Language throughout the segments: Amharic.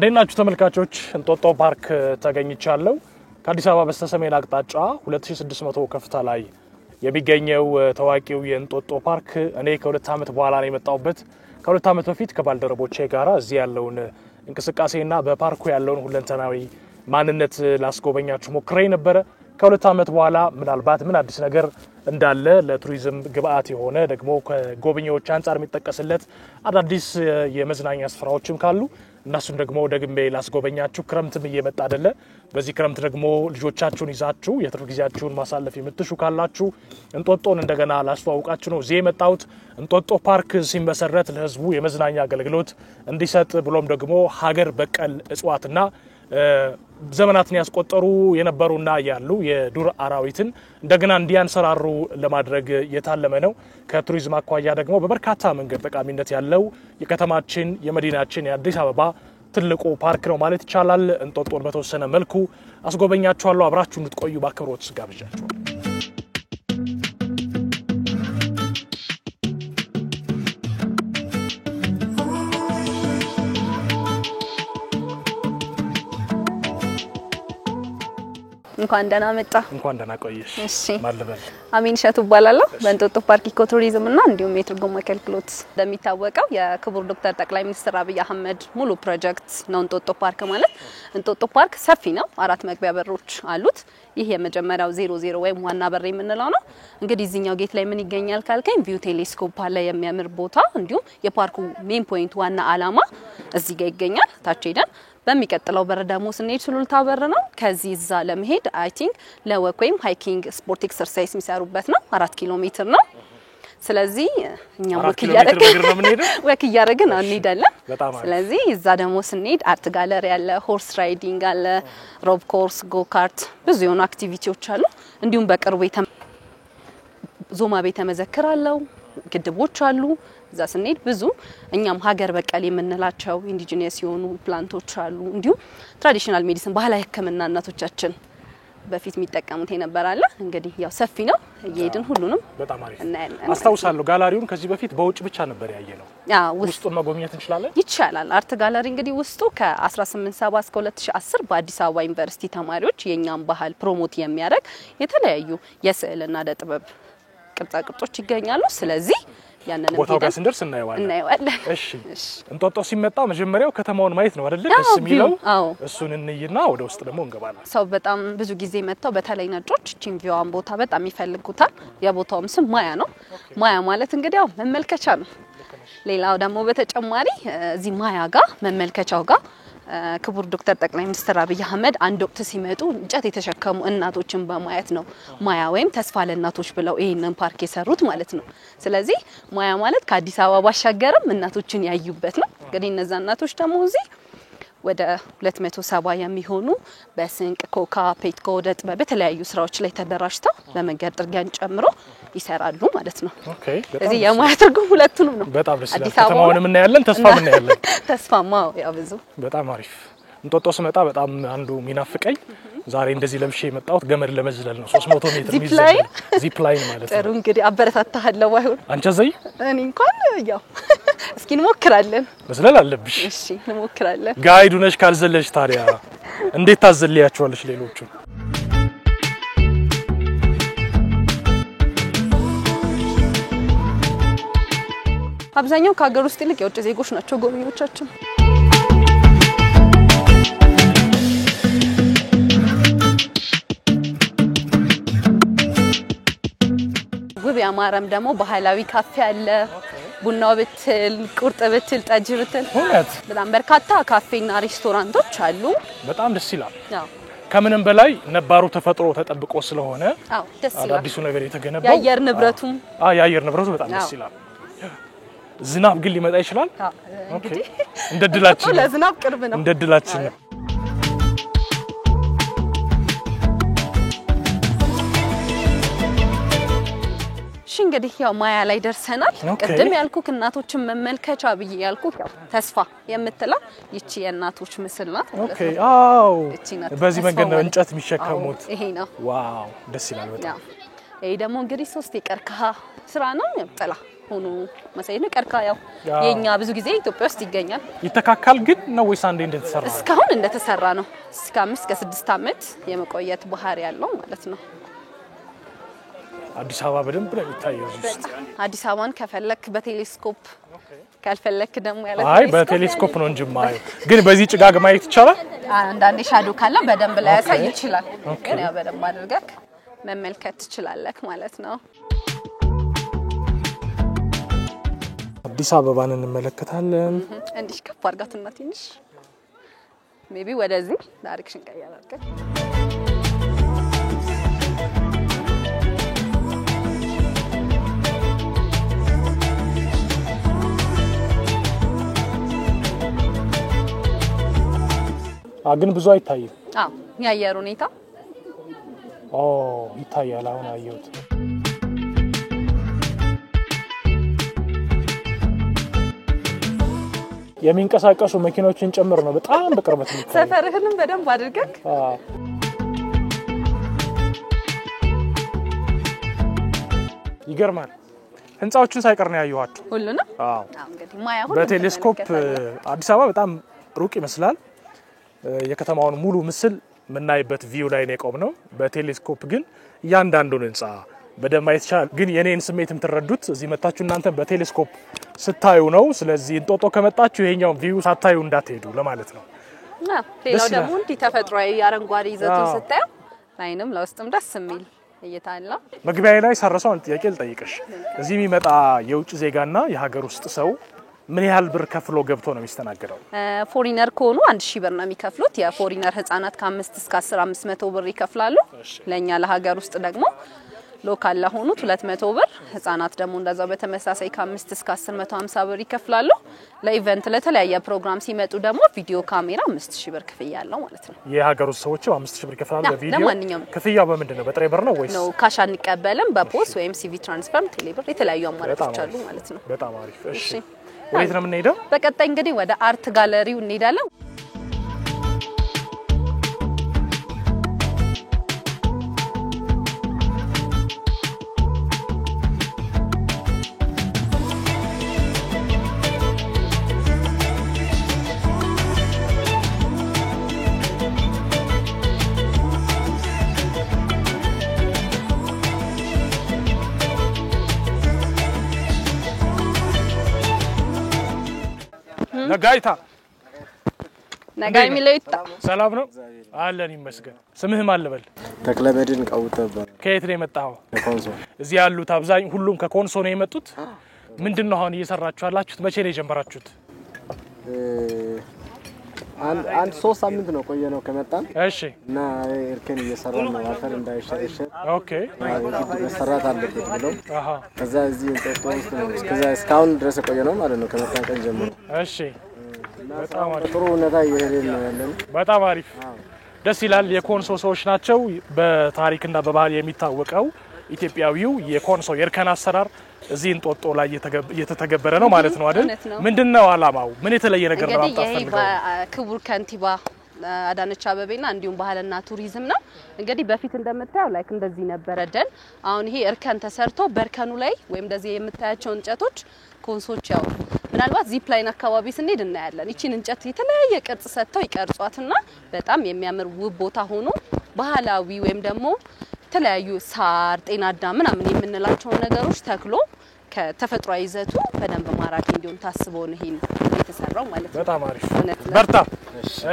እንደናችሁ ተመልካቾች እንጦጦ ፓርክ ተገኝቻለሁ ከአዲስ አበባ በስተሰሜን አቅጣጫ 2600 ከፍታ ላይ የሚገኘው ታዋቂው የእንጦጦ ፓርክ እኔ ከሁለት ዓመት በኋላ ነው የመጣሁበት ከሁለት ዓመት በፊት ከባልደረቦቼ ጋራ እዚህ ያለውን እንቅስቃሴና በፓርኩ ያለውን ሁለንተናዊ ማንነት ላስጎበኛችሁ ሞክሬ ነበር ከሁለት ዓመት በኋላ ምናልባት ምን አዲስ ነገር እንዳለ ለቱሪዝም ግብአት የሆነ ደግሞ ከጎብኚዎች አንፃር የሚጠቀስለት አዳዲስ የመዝናኛ ስፍራዎችም ካሉ እናሱን ደግሞ ደግሜ ላስጎበኛችሁ ክረምትም እየመጣ አይደለ በዚህ ክረምት ደግሞ ልጆቻችሁን ይዛችሁ የትርፍ ጊዜያችሁን ማሳለፍ የምትሹ ካላችሁ እንጦጦን እንደገና ላስተዋውቃችሁ ነው እዚህ የመጣሁት እንጦጦ ፓርክ ሲመሰረት ለህዝቡ የመዝናኛ አገልግሎት እንዲሰጥ ብሎም ደግሞ ሀገር በቀል እጽዋትና ዘመናትን ያስቆጠሩ የነበሩና ያሉ የዱር አራዊትን እንደገና እንዲያንሰራሩ ለማድረግ የታለመ ነው ከቱሪዝም አኳያ ደግሞ በበርካታ መንገድ ጠቃሚነት ያለው የከተማችን የመዲናችን የአዲስ አበባ ትልቁ ፓርክ ነው ማለት ይቻላል እንጦጦን በተወሰነ መልኩ አስጎበኛችኋለሁ አብራችሁ እንድትቆዩ በአክብሮት ጋብዣችኋለሁ እንኳን ደህና መጣ እንኳን ደህና ቆየሽ እሺ ማለበል አሚን ሸቱ ባላለው በእንጦጦ ፓርክ ኢኮቱሪዝም እና እንዲሁም የትርጉም አገልግሎት እንደሚታወቀው የክቡር ዶክተር ጠቅላይ ሚኒስትር አብይ አህመድ ሙሉ ፕሮጀክት ነው እንጦጦ ፓርክ ማለት እንጦጦ ፓርክ ሰፊ ነው አራት መግቢያ በሮች አሉት ይሄ የመጀመሪያው 00 ወይም ዋና በር የምንለው ነው እንግዲህ እዚህኛው ጌት ላይ ምን ይገኛል ካልከኝ ቪው ቴሌስኮፕ አለ የሚያምር ቦታ እንዲሁም የፓርኩ ሜን ፖይንት ዋና አላማ እዚህ ጋር ይገኛል ታች ሄደን በሚቀጥለው በር ደግሞ ስንሄድ ሱሉልታ በር ነው ከዚህ እዛ ለመሄድ አይ ቲንክ ለወክ ወይም ሃይኪንግ ስፖርት ኤክሰርሳይዝ የሚሰሩበት ነው 4 ኪሎ ሜትር ነው ስለዚህ እኛም ወክ እያደረግን እንሄዳለን ስለዚህ እዛ ደግሞ ስንሄድ አርት ጋለሪ አለ ሆርስ ራይዲንግ አለ ሮብ ኮርስ ጎ ካርት ብዙ የሆኑ አክቲቪቲዎች አሉ እንዲሁም በቅርቡ ዞማ ቤተ መዘክር አለው ግድቦች አሉ እዛ ስንሄድ ብዙ እኛም ሀገር በቀል የምንላቸው ኢንዲጂነስ የሆኑ ፕላንቶች አሉ እንዲሁም ትራዲሽናል ሜዲሲን ባህላዊ ህክምና እናቶቻችን በፊት የሚጠቀሙት የነበራለ እንግዲህ ያው ሰፊ ነው እየሄድን ሁሉንም በጣም አሪፍ አስተውሳለሁ ጋላሪውን ከዚህ በፊት በውጭ ብቻ ነበር ያየነው ውስጡን መጎብኘት እንችላለን ይቻላል አርት ጋላሪ እንግዲህ ውስጡ ከ1870 እስከ 2010 በአዲስ አበባ ዩኒቨርሲቲ ተማሪዎች የኛም ባህል ፕሮሞት የሚያደርግ የተለያዩ የስዕልና ጥበብ ቅርጻ ቅርጾች ይገኛሉ ስለዚህ ያንንም ቦታው ጋር ስንደርስ እናየዋለን እሺ እንጦጦ ሲመጣ መጀመሪያው ከተማውን ማየት ነው አይደል ደስ የሚለው እሱን እንይና ወደ ውስጥ ደግሞ እንገባለን ሰው በጣም ብዙ ጊዜ መጣው በተለይ ነጮች ቺንቪዋን ቦታ በጣም ይፈልጉታል የቦታውም ስም ማያ ነው ማያ ማለት እንግዲህ ያው መመልከቻ ነው ሌላው ደግሞ በተጨማሪ እዚህ ማያ ጋር መመልከቻው ጋር ክቡር ዶክተር ጠቅላይ ሚኒስትር አብይ አህመድ አንድ ወቅት ሲመጡ እንጨት የተሸከሙ እናቶችን በማየት ነው ማያ ወይም ተስፋ ለእናቶች ብለው ይሄንን ፓርክ የሰሩት ማለት ነው ስለዚህ ማያ ማለት ከአዲስ አበባ ባሻገርም እናቶችን ያዩበት ነው እንግዲህ እነዛ እናቶች ደግሞ እዚህ ወደ 270 የሚሆኑ በስንቅ ኮካ ፔትኮ ጥበብ በተለያዩ ስራዎች ላይ ተደራጅተው ለመንገድ ጥርጊያን ጨምሮ ይሰራሉ ማለት ነው ኦኬ እዚህ የማያ ትርጉም ሁለቱንም ነው በጣም ደስ ይላል ከተማውንም እናያለን ተስፋም እናያለን ተስፋማው ያው ብዙ በጣም አሪፍ እንጦጦ ስመጣ በጣም አንዱ ሚናፍቀኝ ዛሬ እንደዚህ ለብሼ የመጣሁት ገመድ ለመዝለል ነው 300 ሜትር ሚዝለል ዚፕ ላይን ማለት ነው ጥሩ እንግዲህ አበረታታለሁ ባይሆን አንቺ ዘይ እኔ እንኳን ያው እስኪ እንሞክራለን መዝለል አለብሽ እሺ እንሞክራለን ጋይዱ ነሽ ካልዘለሽ ታዲያ እንዴት ታዘልያቸዋለሽ ሌሎቹ አብዛኛው ከሀገር ውስጥ ይልቅ የውጭ ዜጎች ናቸው ጎብኚዎቻችን ውብ ያማረም ደግሞ ባህላዊ ካፌ አለ ቡናው ብትል ቁርጥ ብትል ጠጅ ብትል በጣም በርካታ ካፌና ሬስቶራንቶች አሉ በጣም ደስ ይላል ያው ከምንም በላይ ነባሩ ተፈጥሮ ተጠብቆ ስለሆነ ደስ ይላል አዲሱ ነገር የተገነባው የአየር ንብረቱም የአየር ንብረቱ በጣም ደስ ይላል ዝናብ ግን ሊመጣ ይችላል እንግዲህ እንደድላችን ለዝናብ ቅርብ ነው እንደድላችን እንግዲህ ያው ማያ ላይ ደርሰናል ቀደም ያልኩክ እናቶችን መመልከቻ ብዬ ያልኩክ ያው ተስፋ የምትላ ይቺ የእናቶች ምስል ናት ኦኬ አው በዚህ መንገድ ነው እንጨት የሚሸከሙት ይሄ ነው ዋው ደስ ይላል በጣም ይሄ ደግሞ እንግዲህ 3 የቀርከሃ ስራ ነው ጥላ ሆኖ ማሳየት ነው። ቀርካ ያው የኛ ብዙ ጊዜ ኢትዮጵያ ውስጥ ይገኛል። ይተካካል ግን ነው ወይስ አንዴ እንደተሰራ? እስካሁን እንደተሰራ ነው። እስከ 5 እስከ 6 አመት የመቆየት ባህሪ ያለው ማለት ነው። አዲስ አበባ በደንብ ነው የሚታየው እዚህ። አዲስ አበባን ከፈለክ በቴሌስኮፕ ካልፈለክ ደግሞ ያለ አይ በቴሌስኮፕ ነው እንጂ ማየው። ግን በዚህ ጭጋግ ማየት ይቻላል? አንዳንዴ ሻዶ ካለ በደንብ ላይ ያሳይ ይችላል። ግን ያው በደንብ አድርገክ መመልከት ትችላለህ ማለት ነው። አዲስ አበባን እንመለከታለን። እንዲህ ከፍ አድርጋትና ትንሽ ሜቢ ወደዚህ ዳይሬክሽን ቀያላልከ ግን ብዙ አይታይም። የአየር ሁኔታ ይታያል። አሁን አየሁት። የሚንቀሳቀሱ መኪኖችን ጨምር ነው በጣም በቅርበት የሚታየው። ሰፈርህንም በደንብ አድርገክ ይገርማል። ህንጻዎችን ሳይቀር ነው ያየኋቸው ሁሉንም። እንግዲህ ማያሁን በቴሌስኮፕ አዲስ አበባ በጣም ሩቅ ይመስላል። የከተማውን ሙሉ ምስል ምናይበት ቪው ላይ ነው የቆምነው። በቴሌስኮፕ ግን ያንዳንዱን ህንጻ በደንብ ማየት ይቻላል። ግን የኔን ስሜትም ትረዱት እዚህ መጣችሁ እናንተ በቴሌስኮፕ ስታዩ ነው። ስለዚህ እንጦጦ ከመጣችሁ ይሄኛው ቪው ሳታዩ እንዳትሄዱ ለማለት ነው። ሌላው ደግሞ እንዲህ ተፈጥሯዊ አረንጓዴ ይዘቱን ስታዩ ላይንም ለውስጥም ደስ የሚል እይታ አለው። መግቢያዬ ላይ ሰረሰው ጥያቄ ልጠይቅሽ። እዚህ የሚመጣ የውጭ ዜጋና የሀገር ውስጥ ሰው ምን ያህል ብር ከፍሎ ገብቶ ነው የሚስተናገደው? ፎሪነር ከሆኑ 1000 ብር ነው የሚከፍሉት። የፎሪነር ህፃናት ከ5 እስከ 10 500 ብር ይከፍላሉ። ለኛ ለሀገር ውስጥ ደግሞ ሎካል ለሆኑት 200 ብር፣ ህፃናት ደግሞ እንደዛው በተመሳሳይ ከ5 እስከ 10 150 ብር ይከፍላሉ። ለኢቨንት ለተለያየ ፕሮግራም ሲመጡ ደግሞ ቪዲዮ ካሜራ 5000 ብር ክፍያ አለው ማለት ነው። የሀገር ውስጥ ሰዎች 5000 ብር ይከፍላሉ ለቪዲዮ። ለማንኛውም ክፍያው በምንድን ነው? በጥሬ ብር ነው ወይስ ነው? ካሽ አንቀበልም። በፖስ ወይም ሲቪ ትራንስፈር፣ ቴሌ ብር የተለያዩ አማራጮች አሉ ማለት ነው። በጣም አሪፍ። እሺ ወዴት ነው የምንሄደው? በቀጣይ እንግዲህ ወደ አርት ጋለሪው እንሄዳለን። ነጋይ ሚለይታ ሰላም ነው አለን ይመስገን። ስምህ ማን ልበል? ተክለመድን ቀውተባ። ከየት ነው የመጣኸው? ከኮንሶ። እዚህ ያሉት አብዛኛው ሁሉም ከኮንሶ ነው የመጡት? ምንድነው አሁን እየሰራችሁ ያላችሁት? መቼ ነው የጀመራችሁት? አንድ 3 ሳምንት ነው ቆየ ነው ከመጣን። እሺ። እና እርከን እየሰራን ነው አፈር እንዳይሸረሸር። ኦኬ። መሰራት አለበት ብለው ከዛ እዚህ እንጦጦ ውስጥ ነው እስካሁን ድረስ ቆየ ነው ማለት ነው ከመጣን ቀን ጀምሮ። እሺ። በጣም አሪፍ። ጥሩ ሁኔታ እየሄድን ነው ያለን። በጣም አሪፍ ደስ ይላል። የኮንሶ ሰዎች ናቸው። በታሪክና በባህል የሚታወቀው ኢትዮጵያዊው የኮንሶ የእርከን አሰራር እዚህ እንጦጦ ላይ እየተተገበረ ነው ማለት ነው አይደል? ምንድነው አላማው? ምን የተለየ ነገር ነው አጣፈልገው? ክቡር ከንቲባ አዳነች አበቤና እንዲሁም ባህልና ቱሪዝም ነው። እንግዲህ በፊት እንደምታየው ላይክ እንደዚህ ነበረ ደን። አሁን ይሄ እርከን ተሰርቶ በርከኑ ላይ ወይም እንደዚህ የምታያቸው እንጨቶች ኮንሶች ያው ምናልባት ዚፕ ላይን አካባቢ ስንሄድ እናያለን። እቺን እንጨት የተለያየ ቅርጽ ሰጥተው ይቀርጿትና በጣም የሚያምር ውብ ቦታ ሆኖ ባህላዊ ወይም ደግሞ የተለያዩ ሳር ጤና አዳም ምናምን የምንላቸው ነገሮች ተክሎ ከተፈጥሯዊ ይዘቱ በደንብ ማራኪ እንዲሆን ታስቦ ነው ይሄን የተሰራው ማለት ነው። በጣም አሪፍ በርታ።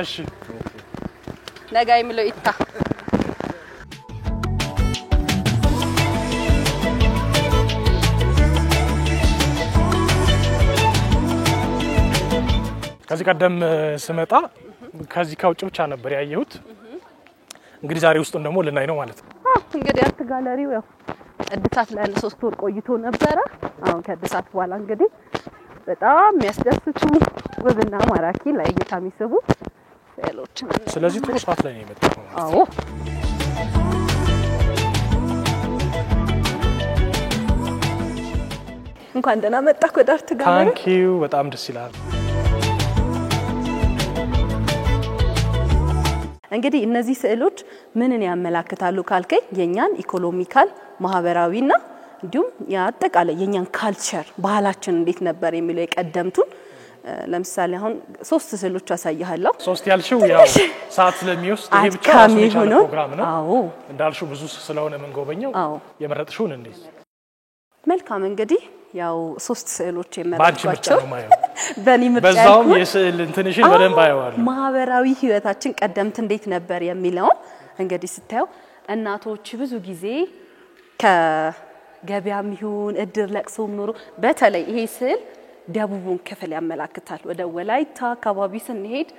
እሺ ነጋይ ምለው ይታ ከዚህ ቀደም ስመጣ ከዚህ ከውጭ ብቻ ነበር ያየሁት። እንግዲህ ዛሬ ውስጡን ደግሞ ልናይ ነው ማለት ነው። እንግዲህ አርት ጋለሪው ያው እድሳት ላይ 3 ወር ቆይቶ ነበር። አሁን ከእድሳት በኋላ እንግዲህ በጣም የሚያስደስቱ ውብና ማራኪ ለእይታ የሚስቡ ስዕሎች። ስለዚህ ጥሩ ሰዓት ላይ ነው የመጣው። አዎ እንኳን ደህና መጣህ ወደ አርት ጋለሪ። ታንክ ዩ በጣም ደስ ይላል። እንግዲህ እነዚህ ስዕሎች ምንን ያመላክታሉ ካልከኝ የኛን ኢኮኖሚካል ማህበራዊና እንዲሁም ያጠቃላይ የኛን ካልቸር ባህላችን እንዴት ነበር የሚለው የቀደምቱን ለምሳሌ አሁን 3 ስዕሎች አሳያለሁ 3 ያልሽው ያው ሰዓት ስለሚወስድ ይሄ ብቻ ነው ፕሮግራም ነው አዎ እንዳልሽው ብዙ ስለሆነ ምን ጎበኘው የመረጥሽውን እንዴ መልካም እንግዲህ ያው 3 ስዕሎች የመረጥኳቸው በእኔ ምርጫ በዛውም የስዕል እንትንሽን በደንብ አየዋለሁ ማህበራዊ ህይወታችን ቀደምት እንዴት ነበር የሚለው እንግዲህ ስታዩ እናቶች ብዙ ጊዜ ከገበያም ይሁን እድር ለቅሶም ኖሮ በተለይ ይሄ ስዕል ደቡቡን ክፍል ያመላክታል ወደ ወላይታ አካባቢ ስንሄድ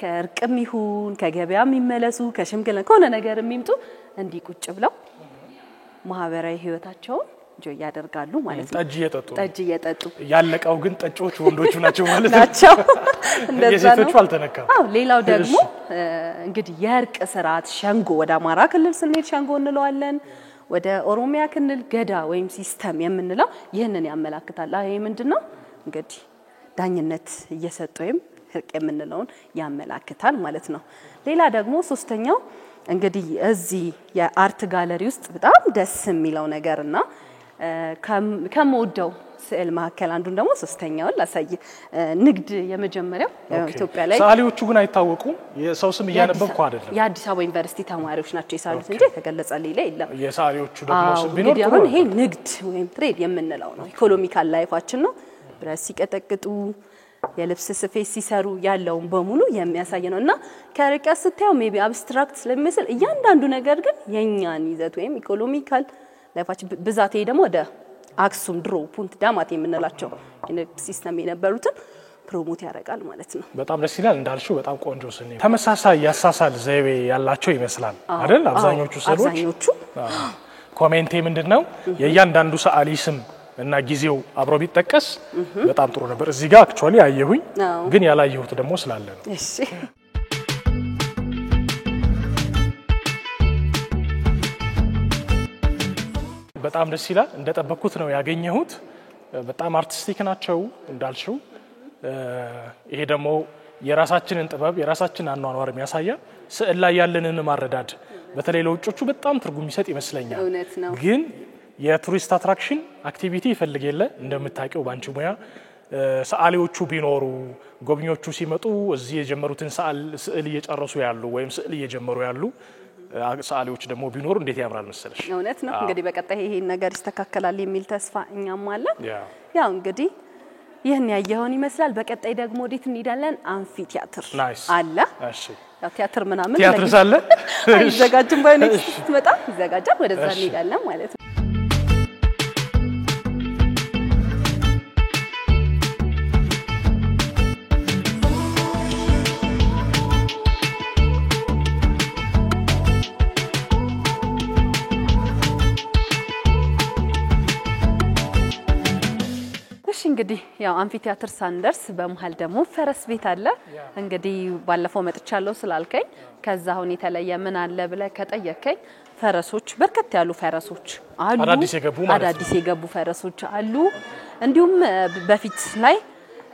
ከርቅም ይሁን ከገበያም ይመለሱ ከሽምግልና ከሆነ ነገር የሚምጡ እንዲ ቁጭ ብለው ማህበራዊ ህይወታቸው ጆይ ያደርጋሉ ማለት ነው ጠጅ እየጠጡ ያለቀው ግን ጠጮቹ ወንዶቹ ናቸው ማለት ነው እንደዛ ነው የሴቶቹ አልተነካም አዎ ሌላው ደግሞ እንግዲህ የርቅ ስርዓት ሸንጎ ወደ አማራ ክልል ስንሄድ ሸንጎ እንለዋለን ወደ ኦሮሚያ ክልል ገዳ ወይም ሲስተም የምንለው ይሄንን ያመላክታል ይሄ ምንድነው እንግዲህ ዳኝነት እየሰጠውም ህርቅ የምንለውን ያመላክታል ማለት ነው ሌላ ደግሞ ሶስተኛው እንግዲህ እዚህ የአርት ጋለሪ ውስጥ በጣም ደስ የሚለው ነገርና ከመወደው ስዕል ማከል አንዱን ደግሞ ሶስተኛውን ላሳይ ንግድ የመጀመሪያው ኢትዮጵያ ላይ ሳሊዎቹ ግን አይታወቁም የሰው ስም እያነበብኩ አይደለም የአዲስ አበባ ዩኒቨርሲቲ ተማሪዎች ናቸው የሳሉት እንጂ ተገለጸልኝ ላይ የለም የሳሊዎቹ ደግሞ ስም ቢኖር አሁን ይሄ ንግድ ወይም ትሬድ የምንለው ነው ኢኮኖሚካል ላይፋችን ነው ብራስ ሲቀጠቅጡ የልብስ ስፌት ሲሰሩ ያለውን በሙሉ የሚያሳይ ነውና ከርቀት ስታዩ ሜቢ አብስትራክት ስለሚመስል እያንዳንዱ ነገር ግን የኛን ይዘት ወይም ኢኮኖሚካል ላይፋችን ብዛት ደግሞ ወደ አክሱም ድሮ ፑንት ዳማት የምንላቸው የንግድ ሲስተም የነበሩትን ፕሮሞት ያደርጋል ማለት ነው በጣም ደስ ይላል እንዳልሽው በጣም ቆንጆ ስኒ ተመሳሳይ ያሳሳል ዘይቤ ያላቸው ይመስላል አይደል አብዛኞቹ ሰዎች ኮሜንቴ ምንድነው የእያንዳንዱ ሰዓሊ ስም እና ጊዜው አብሮ ቢጠቀስ በጣም ጥሩ ነበር እዚህ ጋር አክቹአሊ አየሁኝ ግን ያላየሁት ደግሞ ስላለ ነው እሺ በጣም ደስ ይላል እንደተጠበቁት ነው ያገኘሁት በጣም አርቲስቲክ ናቸው እንዳልሽው ይሄ ደግሞ የራሳችንን ጥበብ የራሳችንን አኗኗር የሚያሳያል ስዕል ላይ ያለንን ማረዳድ በተለይ ለውጮቹ በጣም ትርጉም ይሰጥ ይመስለኛል ግን የቱሪስት አትራክሽን አክቲቪቲ ይፈልጋል እንደምታውቀው ባንቺ ሙያ ሰዓሊዎቹ ቢኖሩ ጎብኚዎቹ ሲመጡ እዚህ የጀመሩትን ስዕል እየጨረሱ ያሉ ወይም ስዕል እየጀመሩ ያሉ ሰዓሊዎች ደግሞ ቢኖሩ እንዴት ያምራል መሰለሽ እውነት ነው እንግዲህ በቀጣይ ይሄን ነገር ይስተካከላል የሚል ተስፋ እኛም አለ ያው እንግዲህ ይሄን ያየውን ይመስላል በቀጣይ ደግሞ ወዴት እንሄዳለን አምፊ ቲያትር አለ እሺ ያው ቲያትር ምናምን ቲያትር ሳለ አይዘጋጅም ባይኔክስት መጣ ይዘጋጃል ወደዛ እንሄዳለን ማለት ነው እንግዲህ ያው አምፊ ቲያትር ሳንደርስ በመሃል ደግሞ ፈረስ ቤት አለ እንግዲህ ባለፈው መጥቻለሁ ስላልከኝ ከዛ አሁን የተለየ ምን አለ ብለ ከጠየከኝ ፈረሶች በርከት ያሉ ፈረሶች አሉ አዳዲስ የገቡ ፈረሶች አሉ እንዲሁም በፊት ላይ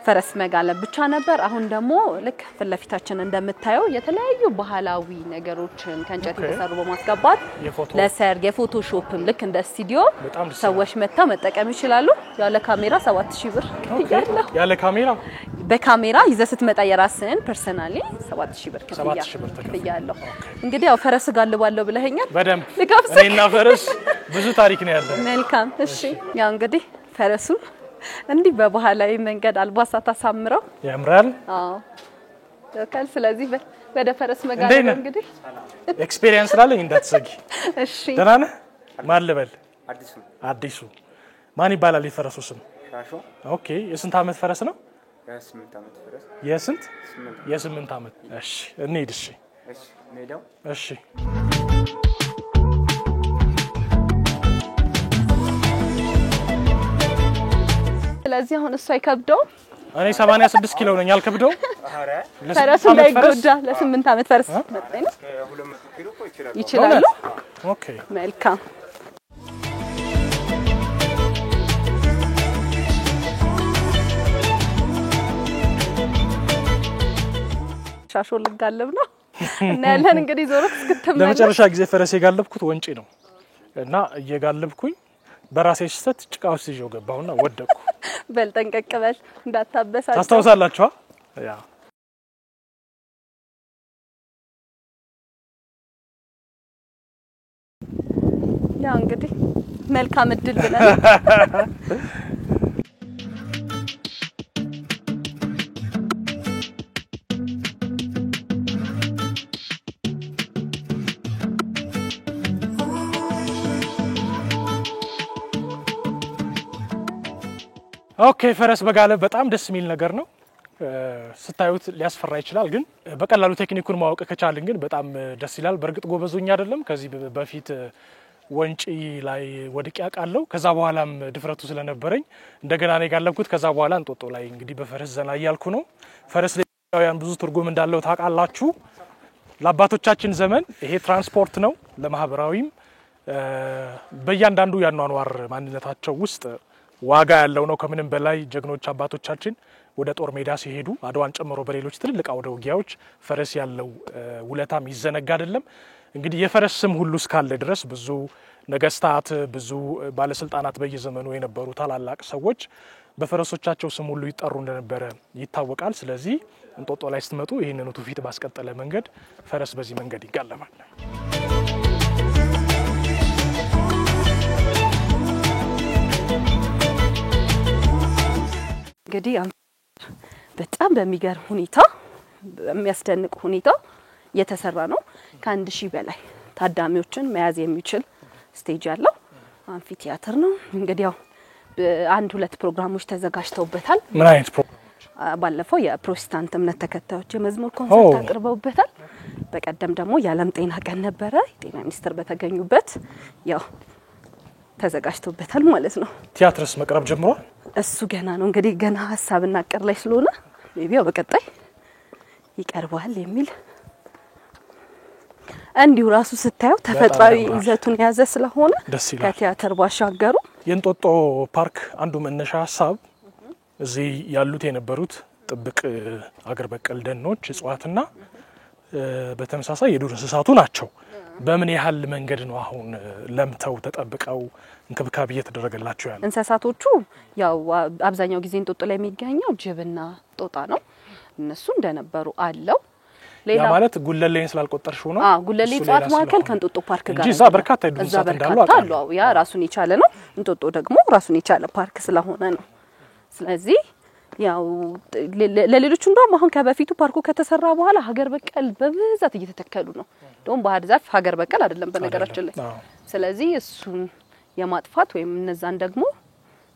ፈረስ መጋለብ ብቻ ነበር አሁን ደግሞ ልክ ፍለፊታችን እንደምታየው የተለያዩ ባህላዊ ነገሮችን ከእንጨት የተሰሩ በማስገባት ለሰርግ የፎቶሾፕም ልክ እንደ ስቱዲዮ ሰዎች መጣው መጠቀም ይችላሉ ያለ ካሜራ 7000 ብር ይያለው ያለ ካሜራ በካሜራ ይዘህ ስትመጣ የራስህን ፐርሰናሊ 7000 ብር ይያለው እንግዲህ ያው ፈረስ ጋልባለው ብለኸኛል በደንብ እኔና ፈረስ ብዙ ታሪክ ነው ያለው መልካም እሺ ያው እንግዲህ ፈረሱ እንዲ በባህላዊ መንገድ አልባሳት አሳምረው ያምራል ለካል ስለዚህ ወደ ፈረስ መጋለብ እንግዲህ ኤክስፒሪየንስ ላለኝ እንዳትሰጊ እሺ ደህና ነህ ማን ልበል አዲሱ ማን ይባላል የፈረሱ ስም ሻሾ ኦኬ የስንት አመት ፈረስ ነው የ8 አመት ፈረስ የስንት የ8 አመት እሺ እንሂድ እሺ ሜዳው እሺ ስለዚህ አሁን እሱ አይከብደው እኔ 86 ኪሎ ነኝ አልከብደው ፈረሱ እንዳይጎዳ ለ8 አመት ፈረስ መጣኝ ነው 200 ኪሎ ይችላል ኦኬ መልካም ሻሾ ልጋለብ ነው እና ያለን እንግዲህ ዞሮ እስክትመለስ ለመጨረሻ ጊዜ ፈረስ የጋለብኩት ወንጪ ነው እና እየጋለብኩኝ በራሴ ስህተት ጭቃ ውስጥ ይዤው ገባሁና ወደቅኩ። በል ጠንቀቅ በል እንዳታበሳጭ። ታስታውሳላችሁ? ያ ያው እንግዲህ መልካም እድል ብለን ኦኬ ፈረስ መጋለብ በጣም ደስ የሚል ነገር ነው። ስታዩት ሊያስፈራ ይችላል ግን በቀላሉ ቴክኒኩን ማወቅ ከቻልን ግን በጣም ደስ ይላል። በርግጥ ጎበዞኛ አይደለም ከዚህ በፊት ወንጪ ላይ ወድቄ አቃለው ከዛ በኋላም ድፍረቱ ስለነበረኝ እንደገና ነው ጋለብኩት። ከዛ በኋላ እንጦጦ ላይ እንግዲህ በፈረስ ዘና ያልኩ ነው። ፈረስ ለኢትዮጵያውያን ብዙ ትርጉም እንዳለው ታውቃላችሁ። ለአባቶቻችን ዘመን ይሄ ትራንስፖርት ነው። ለማህበራዊም በእያንዳንዱ ያኗኗር ማንነታቸው ውስጥ ዋጋ ያለው ነው። ከምንም በላይ ጀግኖች አባቶቻችን ወደ ጦር ሜዳ ሲሄዱ አድዋን ጨምሮ በሌሎች ትልልቅ አውደ ውጊያዎች ፈረስ ያለው ውለታም ይዘነጋ አይደለም። እንግዲህ የፈረስ ስም ሁሉ እስካለ ድረስ ብዙ ነገስታት ብዙ ባለስልጣናት በየዘመኑ የነበሩ ታላላቅ ሰዎች በፈረሶቻቸው ስም ሁሉ ይጠሩ እንደነበረ ይታወቃል። ስለዚህ እንጦጦ ላይ ስትመጡ ይሄንን ትውፊት ባስቀጠለ መንገድ ፈረስ በዚህ መንገድ ይጋለባል። እንግዲህ በጣም በሚገርም ሁኔታ በሚያስደንቅ ሁኔታ የተሰራ ነው። ከ1000 በላይ ታዳሚዎችን መያዝ የሚችል ስቴጅ ያለው አንፊ ቲያትር ነው። እንግዲህ ያው አንድ ሁለት ፕሮግራሞች ተዘጋጅተውበታል። ምን አይነት ፕሮግራሞች? ባለፈው የፕሮቴስታንት እምነት ተከታዮች የመዝሙር ኮንሰርት አቅርበውበታል። በቀደም ደግሞ የዓለም ጤና ቀን ነበረ። ጤና ሚኒስትር በተገኙበት ያው ተዘጋጅተውበታል ማለት ነው። ቲያትርስ መቅረብ ጀምሯል? እሱ ገና ነው እንግዲህ ገና ሐሳብና አቀር ላይ ስለሆነ ሜቢው በቀጣይ ይቀርባል የሚል እንዲሁ ራሱ ስታዩ ተፈጥሯዊ ይዘቱን ያዘ ስለሆነ ከቲያትር ባሻገሩ የእንጦጦ ፓርክ አንዱ መነሻ ሐሳብ እዚህ ያሉት የነበሩት ጥብቅ አገር በቀል ደኖች እጽዋትና በተመሳሳይ የዱር እንስሳቱ ናቸው። በምን ያህል መንገድ ነው አሁን ለምተው ተጠብቀው እንክብካቤ እየተደረገላቸው ያለው? እንስሳቶቹ ያው አብዛኛው ጊዜ እንጦጦ ላይ የሚገኘው ጅብና ጦጣ ነው። እነሱ እንደነበሩ አለው። ሌላ ማለት ጉለሌን ስላልቆጠርሽው ነው? ጉለሌ እጽዋት ማዕከል ከእንጦጦ ፓርክ ጋር እዛ በርካታ የዱር እንስሳት እንዳሉ አውቃለሁ። ያ ራሱን የቻለ ነው። እንጦጦ ደግሞ ራሱን የቻለ ፓርክ ስለሆነ ነው። ስለዚህ ያው ለሌሎቹ እንደውም አሁን ከበፊቱ ፓርኩ ከተሰራ በኋላ ሀገር በቀል በብዛት እየተተከሉ ነው። እንደውም ባህር ዛፍ ሀገር በቀል አይደለም በነገራችን ላይ። ስለዚህ እሱን የማጥፋት ወይም እነዛን ደግሞ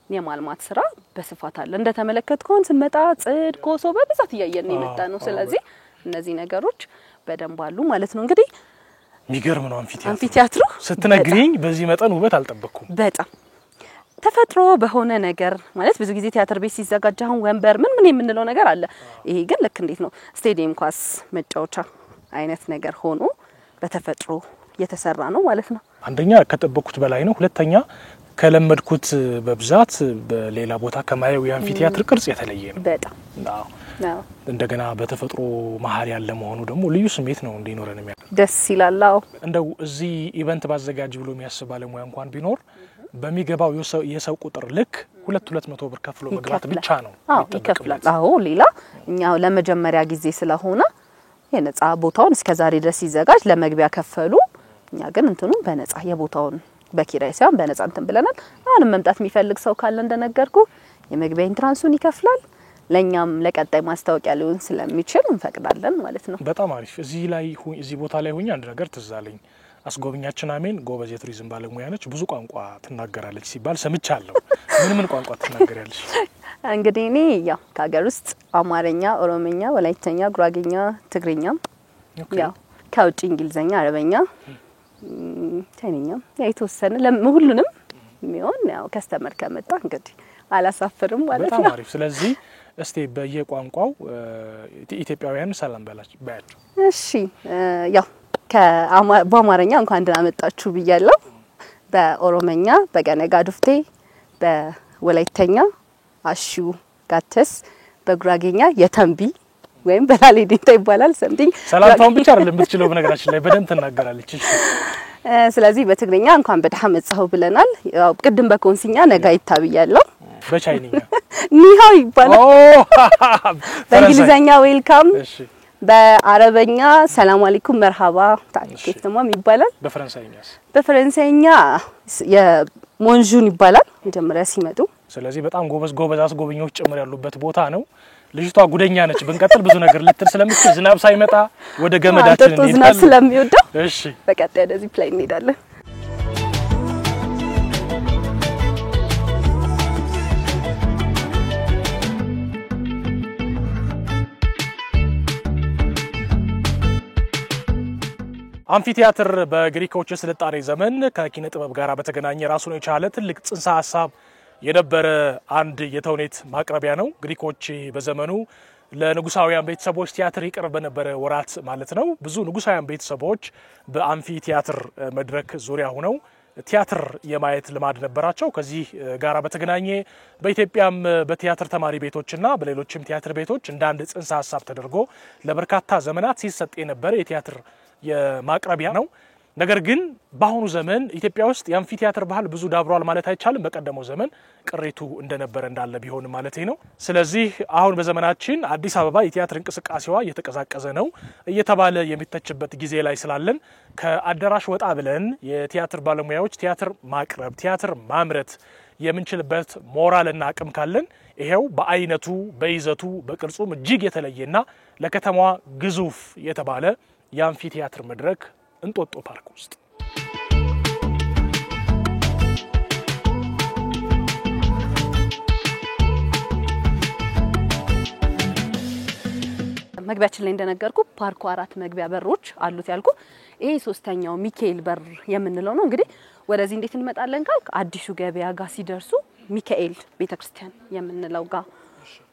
የማልማት ስራ በስፋት አለ። እንደተመለከትከው ስንመጣ ጽድ ኮሶ በብዛት እያየን የመጣ ነው። ስለዚህ እነዚህ ነገሮች በደንብ አሉ ማለት ነው። እንግዲህ የሚገርም ነው አንፊ ቲያትሩ ስትነግሪኝ በዚህ መጠን ውበት አልጠበቅኩም። በጣም ተፈጥሮ በሆነ ነገር ማለት ብዙ ጊዜ ቲያትር ቤት ሲዘጋጅ አሁን ወንበር ምን የምንለው ነገር አለ። ይሄ ግን ልክ እንዴት ነው ስቴዲየም ኳስ መጫወቻ አይነት ነገር ሆኖ በተፈጥሮ የተሰራ ነው ማለት ነው። አንደኛ ከጠበቅኩት በላይ ነው። ሁለተኛ ከለመድኩት በብዛት በሌላ ቦታ ከማየው የአንፊ ቲያትር ቅርጽ የተለየ ነው በጣም ነው። እንደገና በተፈጥሮ መሀል ያለ መሆኑ ደግሞ ልዩ ስሜት ነው እንዲኖረን የሚያደርግ ደስ ይላል። እንደው እዚህ ኢቨንት ባዘጋጅ ብሎ የሚያስብ ባለሙያ እንኳን ቢኖር በሚገባው የሰው ቁጥር ልክ 200 ብር ከፍሎ መግባት ብቻ ነው ይከፍላል። ሌላ እኛ ለመጀመሪያ ጊዜ ስለሆነ የነጻ ቦታውን እስከዛሬ ድረስ ይዘጋጅ ለመግቢያ ከፈሉ። እኛ ግን እንትኑ በነጻ የቦታውን በኪራይ ሳይሆን በነጻ እንትን ብለናል። አሁንም መምጣት የሚፈልግ ሰው ካለ እንደነገርኩ የመግቢያ ኢንትራንሱን ይከፍላል። ለኛም ለቀጣይ ማስታወቂያ ሊሆን ስለሚችል እንፈቅዳለን ማለት ነው። በጣም አሪፍ። እዚህ ቦታ ላይ ሆኜ አንድ ነገር ትዛለኝ። አስጎብኛችን አሜን ጎበዝ የቱሪዝም ባለሙያ ነች፣ ብዙ ቋንቋ ትናገራለች ሲባል ሰምቻለሁ። ምን ቋንቋ ትናገራለች? እንግዲህ እኔ ያው ከሀገር ውስጥ አማርኛ፣ ኦሮምኛ፣ ወላይተኛ፣ ጉራጌኛ፣ ትግርኛ ያው ከውጭ እንግሊዘኛ፣ አረበኛ፣ ቻይንኛ የተወሰነ ሁሉንም የሚሆን ያው ከስተመር ከመጣ እንግዲህ አላሳፍርም ማለት ነው። በጣም አሪፍ። ስለዚህ እስቲ በየቋንቋው ኢትዮጵያውያን ሰላም ባያቸው። እሺ ያው በአማርኛ እንኳን ደህና መጣችሁ ብያለሁ። በኦሮምኛ በገነጋ ዱፍቴ፣ በወላይተኛ አሹ ጋተስ፣ በጉራጌኛ የተንቢ ወይም በላሌ ዲንታ ይባላል። ሰምቲንግ ሰላምታውን ብቻ አይደለም የምትችለው በነገራችን ላይ በደንብ ትናገራለች። እሺ ስለዚህ በትግርኛ እንኳን በደህና መጣሁ ብለናል ያው ቅድም በኮንሲኛ ነገ ይታብያለሁ በቻይንኛ ኒሃው ይባላል በእንግሊዘኛ ዌልካም እሺ በአረበኛ ሰላም አለይኩም መርሃባ ታንኪት ነው ይባላል በፈረንሳይኛ የሞንጁን ይባላል መጀመሪያ ሲመጡ ስለዚህ በጣም ጎበዝ አስጎብኚዎች ጭምር ያሉበት ቦታ ነው ልጅቷ ጉደኛ ነች ብንቀጥል ብዙ ነገር ልትል ስለምትችል ዝናብ ሳይመጣ ወደ ገመዳችን እንሄዳለን ዝናብ ስለሚወደው እሺ በቀጣይ ወደዚህ ፕሌን እንሄዳለን አምፊቲያትር በግሪኮች የስልጣኔ ዘመን ከኪነ ጥበብ ጋር በተገናኘ ራሱን የቻለ ትልቅ ጽንሰ ሐሳብ የነበረ አንድ የተውኔት ማቅረቢያ ነው ግሪኮች በዘመኑ ለንጉሳውያን ቤተሰቦች ቲያትር ይቀርብ በነበረ ወራት ማለት ነው ብዙ ንጉሳውያን ቤተሰቦች በአምፊቲያትር መድረክ ዙሪያ ሆነው ቲያትር የማየት ልማድ ነበራቸው ከዚህ ጋራ በተገናኘ በኢትዮጵያም በቲያትር ተማሪ ቤቶችና በሌሎችም ቲያትር ቤቶች እንደ አንድ ጽንሰ ሐሳብ ተደርጎ ለበርካታ ዘመናት ሲሰጥ የነበረ የቲያትር የማቅረቢያ ነው ነገር ግን በአሁኑ ዘመን ኢትዮጵያ ውስጥ የአምፊቲያትር ባህል ብዙ ዳብሯል ማለት አይቻልም በቀደመው ዘመን ቅሬቱ እንደነበረ እንዳለ ቢሆን ማለት ነው ስለዚህ አሁን በዘመናችን አዲስ አበባ የቲያትር እንቅስቃሴዋ እየተቀዛቀዘ ነው እየተባለ የሚተችበት ጊዜ ላይ ስላለን ከአዳራሽ ወጣ ብለን የቲያትር ባለሙያዎች ቲያትር ማቅረብ ቲያትር ማምረት የምንችልበት ሞራልና አቅም ካለን ይሄው በአይነቱ በይዘቱ በቅርጹም እጅግ የተለየና ለከተማዋ ግዙፍ የተባለ የአምፊቲያትር መድረክ እንጦጦ ፓርክ ውስጥ መግቢያችን ላይ እንደነገርኩ ፓርኩ 4 መግቢያ በሮች አሉት ያልኩ ይሄ ሶስተኛው ሚካኤል በር የምንለው ነው እንግዲህ ወደዚህ እንዴት እንመጣለን ካልክ አዲሱ ገበያ ጋር ሲደርሱ ሚካኤል ቤተክርስቲያን የምንለው ጋር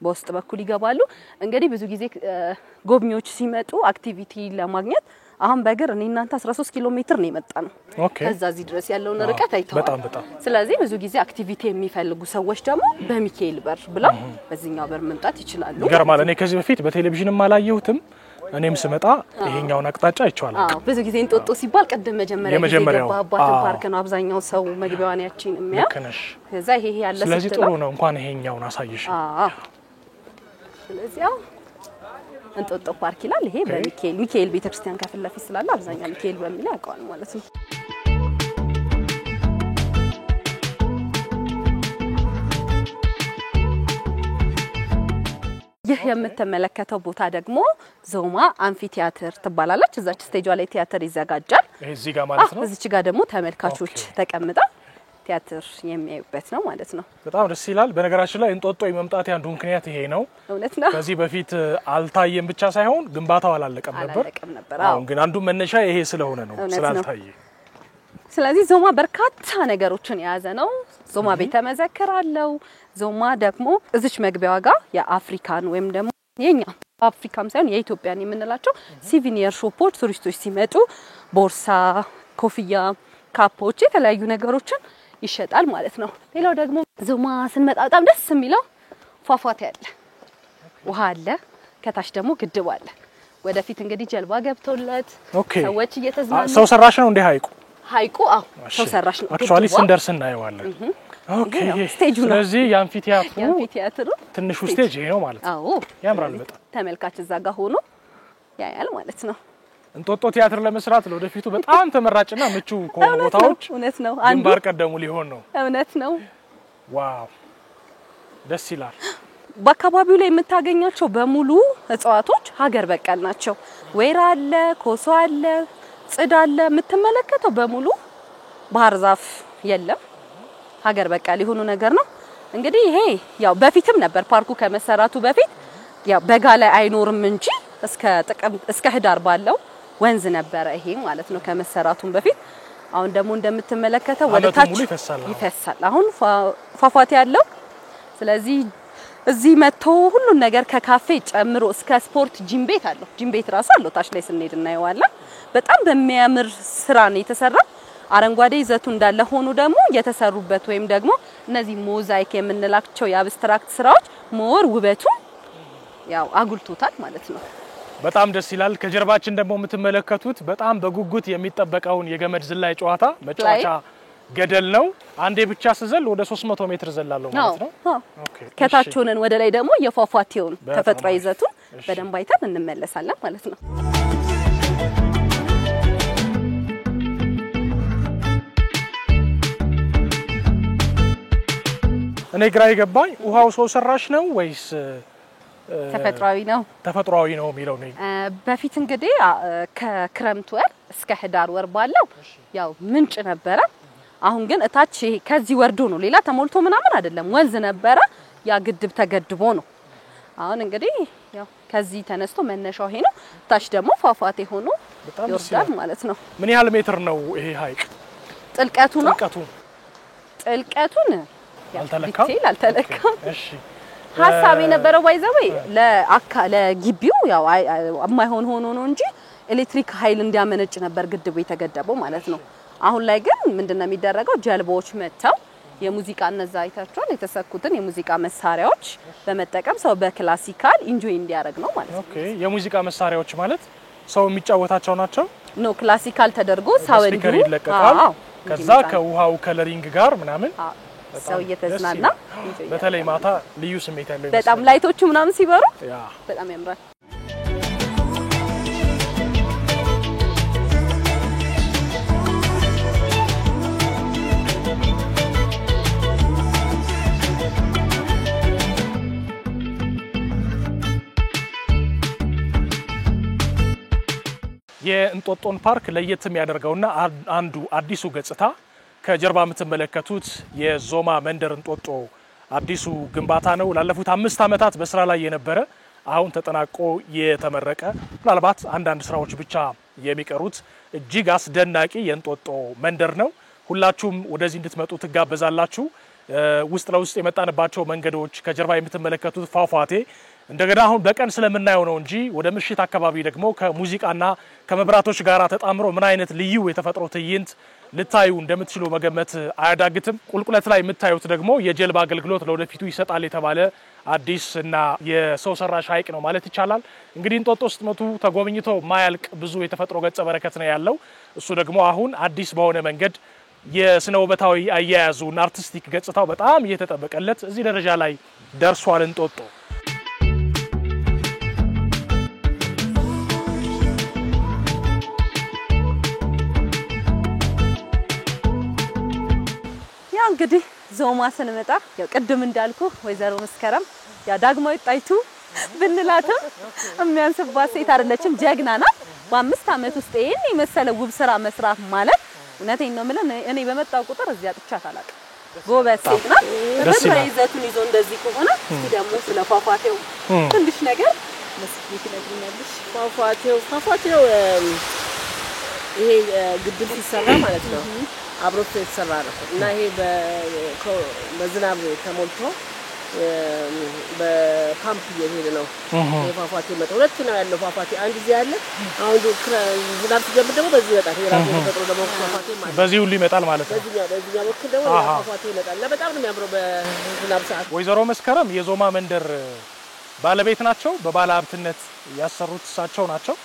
በውስጥ በኩል ይገባሉ እንግዲህ ብዙ ጊዜ ጎብኚዎች ሲመጡ አክቲቪቲ ለማግኘት አሁን በእግር እኔ እናንተ 13 ኪሎ ሜትር ነው የመጣነው ከዛ እዚህ ድረስ ያለውን ርቀት አይተዋል በጣም ስለዚህ ብዙ ጊዜ አክቲቪቲ የሚፈልጉ ሰዎች ደግሞ በሚካኤል በር ብለው በዚህኛው በር መምጣት ይችላሉ ይገርማል እኔ ከዚህ በፊት በቴሌቪዥንም አላየሁትም እኔም ስመጣ ይሄኛውን አቅጣጫ አይቻለሁ ብዙ ጊዜ እንጦጦ ሲባል ቀደም መጀመሪያ የገባባት ፓርክ ነው አብዛኛው ሰው መግቢያዋን ያቺን የሚያው ከዛ ይሄ ያለ ስለዚህ ጥሩ ነው እንኳን ይሄኛውን አሳይሽ ስለዚህ እንጦጦ ፓርክ ይላል ይሄ በሚካኤል ቤተክርስቲያን ከፊት ለፊት ስላለ አብዛኛው ሚካኤል በሚል ያውቃል ማለት ነው ይህ የምትመለከተው ቦታ ደግሞ ዞማ አምፊቲያትር ትባላለች እዛች ስቴጇ ላይ ቲያትር ይዘጋጃል እዚህ ጋር ማለት ነው እዚች ጋር ደግሞ ተመልካቾች ተቀምጠው ቲያትር የሚያዩበት ነው ማለት ነው በጣም ደስ ይላል በነገራችን ላይ እንጦጦ የመምጣት አንዱ ምክንያት ይሄ ነው እውነት ነው ከዚህ በፊት አልታየም ብቻ ሳይሆን ግንባታው አላለቀም ነበር አሁን ግን አንዱ መነሻ ይሄ ስለሆነ ነው ስላልታየ ስለዚህ ዞማ በርካታ ነገሮችን የያዘ ነው ዞማ ቤተ መዘክር አለው ዞማ ደግሞ እዚች መግቢያዋ ጋር የአፍሪካን ወይም ደግሞ የኛ አፍሪካም ሳይሆን የኢትዮጵያን የምንላቸው ሲቪኒየር ሾፖች ቱሪስቶች ሲመጡ ቦርሳ ኮፍያ ካፖች የተለያዩ ነገሮችን ይሸጣል ማለት ነው ሌላው ደግሞ ዞማ ስንመጣ በጣም ደስ የሚለው ፏፏቴ አለ ውሃ አለ ከታች ደግሞ ግድብ አለ ወደፊት እንግዲህ ጀልባ ገብቶለት ሰዎች እየተዝናኑ ሰው ሰራሽ ነው እንዴ ሀይቁ ሰው ሰራሽ ነው አክቹአሊ ስንደርስ እናየዋለን ኦኬ ስለዚህ የአምፊቲያትሩ ትንሹ ስቴጅ ይሄ ነው ማለት ነው ያምራል በጣም ተመልካች እዛ ጋር ሆኖ ያያል ማለት ነው እንጦጦ ቲያትር ለመስራት ለወደፊቱ በጣም ተመራጭና ምቹ ከሆኑ ቦታዎች እውነት ነው ግንባር ቀደሙ ሊሆን ነው እውነት ነው ዋው ደስ ይላል በአካባቢው ላይ የምታገኛቸው በሙሉ እጽዋቶች ሀገር በቀል ናቸው ወይራ አለ ኮሶ አለ ጽድ አለ የምትመለከተው በሙሉ ባህር ዛፍ የለም ሀገር በቀል የሆኑ ነገር ነው እንግዲህ ይሄ ያው በፊትም ነበር ፓርኩ ከመሰራቱ በፊት ያው በጋ ላይ አይኖርም እንጂ እስከ ህዳር ባለው ወንዝ ነበር ይሄ ማለት ነው ከመሰራቱም በፊት አሁን ደግሞ እንደምትመለከተው ወደ ታች ይፈሳል አሁን ፏፏቴ ያለው ስለዚህ እዚህ መጥቶ ሁሉ ነገር ከካፌ ጨምሮ እስከ ስፖርት ጂም ቤት አለው ጂም ቤት ራሱ አለው ታች ላይ ስንሄድ እናየዋለን በጣም በሚያምር ስራ ነው የተሰራው አረንጓዴ ይዘቱ እንዳለ ሆኖ ደግሞ የተሰሩበት ወይም ደግሞ እነዚህ ሞዛይክ የምንላቸው የአብስትራክት ስራዎች ሞር ውበቱ ያው አጉልቶታል ማለት ነው በጣም ደስ ይላል ከጀርባችን ደግሞ የምትመለከቱት በጣም በጉጉት የሚጠበቀውን የገመድ ዝላይ ጨዋታ መጫወቻ ገደል ነው አንዴ ብቻ ስዘል ወደ 300 ሜትር ዘላለሁ ማለት ነው ኦኬ ከታች ሆነን ወደ ላይ ደግሞ የፏፏቴውን ተፈጥሮ ይዘቱን በደንብ አይተን እንመለሳለን ማለት ነው እኔ ግራ ይገባኝ ውሃው ሰው ሰራሽ ነው ወይስ ተፈጥሯዊ ነው የሚለው ነው በፊት እንግዲህ ከክረምት ወር እስከ ህዳር ወር ባለው ያው ምንጭ ነበረ አሁን ግን እታች ከዚህ ወርዶ ነው ሌላ ተሞልቶ ምናምን አይደለም ወንዝ ነበረ ያ ግድብ ተገድቦ ነው አሁን እንግዲህ ያው ከዚህ ተነስቶ መነሻው ይሄ ነው ታች ደግሞ ፏፏቴ ሆኖ ይወርዳል ማለት ነው ምን ያህል ሜትር ነው ይሄ ሀይቅ ጥልቀቱን አልተለካም እሺ ሐሳብ የነበረው ባይዘው ለግቢው ያው የማይሆን ሆኖ ነው እንጂ ኤሌክትሪክ ኃይል እንዲያመነጭ ነበር ግድቡ የተገደበው ማለት ነው አሁን ላይ ግን ምንድነው የሚደረገው ጀልባዎች መተው የሙዚቃ እነዛ አይታችኋል የተሰኩትን የሙዚቃ መሳሪያዎች በመጠቀም ሰው በክላሲካል ኢንጆይ እንዲያደርግ ነው ማለት ነው ኦኬ የሙዚቃ መሳሪያዎች ማለት ሰው የሚጫወታቸው ናቸው ኖ ክላሲካል ተደርጎ ሳውንዱ ይለቀቃል ከዛ ከውሃው ከለሪንግ ጋር ምናምን ሰው እየተዝናና በተለይ ማታ ልዩ ስሜት ያለው በጣም ላይቶቹ ምናምን ሲበሩ በጣም ያምራል የእንጦጦን ፓርክ ለየት የሚያደርገውና አንዱ አዲሱ ገጽታ ከጀርባ የምትመለከቱት የዞማ መንደር እንጦጦ አዲሱ ግንባታ ነው ላለፉት 5 አመታት በስራ ላይ የነበረ አሁን ተጠናቆ የተመረቀ ምናልባት አንዳንድ ስራዎች ብቻ የሚቀሩት እጅግ አስደናቂ የእንጦጦ መንደር ነው ሁላችሁም ወደዚህ እንድትመጡ ትጋበዛላችሁ ውስጥ ለውስጥ የመጣንባቸው መንገዶች ከጀርባ የምትመለከቱት ፏፏቴ እንደገና አሁን በቀን ስለምናየው ነው እንጂ ወደ ምሽት አካባቢ ደግሞ ከሙዚቃና ከመብራቶች ጋር ተጣምሮ ምን አይነት ልዩ የተፈጥሮ ትዕይንት ልታዩ እንደምትችሉ መገመት አያዳግትም ቁልቁለት ላይ የምታዩት ደግሞ የጀልባ አገልግሎት ለወደፊቱ ይሰጣል የተባለ አዲስ እና የሰው ሰራሽ ሀይቅ ነው ማለት ይቻላል እንግዲህ እንጦጦ ውስጥ መጡ ተጎብኝቶ ማያልቅ ብዙ የተፈጥሮ ገጸ በረከት ነው ያለው እሱ ደግሞ አሁን አዲስ በሆነ መንገድ የስነ ውበታዊ አያያዙና አርቲስቲክ ገጽታው በጣም እየተጠበቀለት እዚህ ደረጃ ላይ ደርሷል እንጦጦ እንግዲህ ዞማ ስንመጣ ያው ቅድም እንዳልኩ ወይዘሮ መስከረም ያ ዳግማዊ ጣይቱ ብንላትም የሚያንስባት ሴት አይደለችም ጀግና ናት በ5 አመት ውስጥ ይሄን የመሰለ ውብ ስራ መስራት ማለት እውነቴን ነው ማለት እኔ በመጣው ቁጥር እዚያ ጥቻት አላውቅም ጎበዝ ሴት ናት በተለይ ይዘቱን ይዞ እንደዚህ ከሆነ እስቲ ደግሞ ስለ ፏፏቴው ትንሽ ነገር መስኪት ነግሪኛለሽ ፏፏቴው ይሄ ግድብ ሲሰራ ማለት ነው አብሮት የተሰራ ነው እና ይሄ በዝናብ ተሞልቶ በፓምፕ እየሄደ ነው የፏፏቴ መጣ ሁለት ነው ያለው ፏፏቴ አንድ እዚህ ያለ አሁን ዝናብ ሲጀምር ደግሞ በዚህ ይመጣል የራሱ ተፈጥሮ ደግሞ ፏፏቴ ማለት በዚህ ሁሉ ይመጣል ማለት ነው በዚህ በኩል ደግሞ ፏፏቴ ይመጣል እና በጣም ነው የሚያምረው በዝናብ ሰዓት ወይዘሮ መስከረም የዞማ መንደር ባለቤት ናቸው በባለ ሀብትነት ያሰሩት እሳቸው ናቸው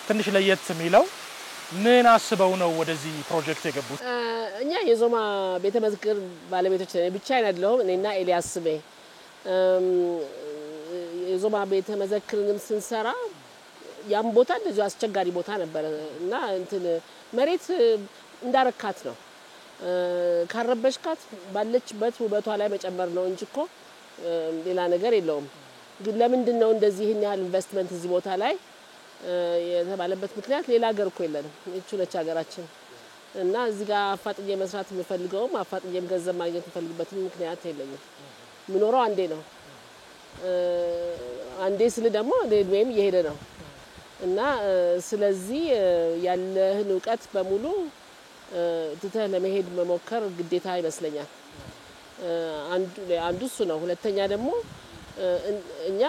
ትንሽ ለየት የሚለው ምን አስበው ነው ወደዚህ ፕሮጀክት የገቡት እኛ የዞማ ቤተ መዝክር ባለቤቶች ነን ብቻ አይደለም እኔና ኤልያስ ስሜ የዞማ ቤተ መዘክርንም ስንሰራ ያም ቦታ እንደዚህ አስቸጋሪ ቦታ ነበር እና እንትን መሬት እንዳረካት ነው ካረበሽካት ባለችበት ውበቷ ላይ መጨመር ነው እንጂ እኮ ሌላ ነገር የለውም ግን ለምንድን ነው እንደዚህ ያህል ኢንቨስትመንት እዚህ ቦታ ላይ የተባለበት ምክንያት ሌላ ሀገር እኮ የለንም እቺ ነች ሀገራችን እና እዚህ ጋር አፋጥኜ መስራት የምፈልገው አፋጥኜም ገንዘብ ማግኘት የምፈልግበት ምክንያት የለኝም ምኖረው አንዴ ነው አንዴ ስለ ደግሞ እድሜም እየሄደ ነው እና ስለዚህ ያለህን ዕውቀት በሙሉ ትተህ ለመሄድ መሞከር ግዴታ ይመስለኛል አንዱ እሱ ነው ሁለተኛ ደግሞ እኛ